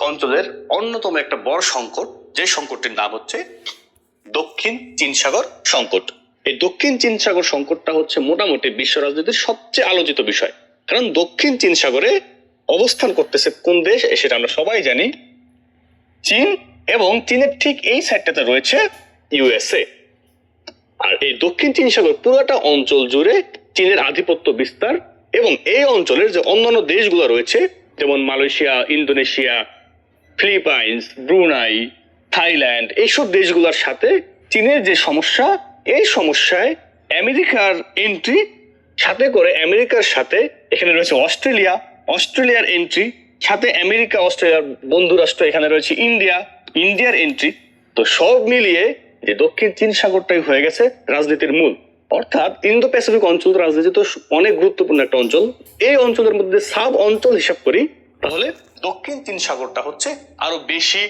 অঞ্চলের অন্যতম একটা বড় সংকট, যে সংকটটির নাম হচ্ছে দক্ষিণ চীন সাগর সংকট। এই দক্ষিণ চীন সাগর সংকটটা হচ্ছে মোটামুটি বিশ্ব রাজনীতির সবচেয়ে আলোচিত বিষয়। কারণ দক্ষিণ চীন সাগরে অবস্থান করতেছে কোন দেশ সেটা আমরা সবাই জানি, চীন। এবং চীনের ঠিক এই সাইডটাতে রয়েছে ইউএসএ। আর এই দক্ষিণ চীন সাগর পুরোটা অঞ্চল জুড়ে চীনের আধিপত্য বিস্তার, এবং এই অঞ্চলের যে অন্যান্য দেশগুলো রয়েছে যেমন Malaysia, Indonesia, Philippines, Brunei, Thailand, এইসব দেশগুলোর সাথে চীনের যে সমস্যা, এই সমস্যায় আমেরিকার এন্ট্রি, সাথে করে আমেরিকার সাথে এখানে রয়েছে অস্ট্রেলিয়া, অস্ট্রেলিয়ার এন্ট্রি, সাথে আমেরিকা অস্ট্রেলিয়ার বন্ধু রাষ্ট্র এখানে রয়েছে ইন্ডিয়া, ইন্ডিয়ার এন্ট্রি। তো সব মিলিয়ে যে দক্ষিণ চীন সাগরটাই হয়ে গেছে রাজনীতির মূল। অর্থাৎ ইন্দো প্যাসিফিক অঞ্চল রাজনীতি তো অনেক গুরুত্বপূর্ণ একটা অঞ্চল। এই অঞ্চলের মধ্যে সাব অঞ্চল হিসাব করি তাহলে দক্ষিণ চীন সাগরটা হচ্ছে আরো বেশি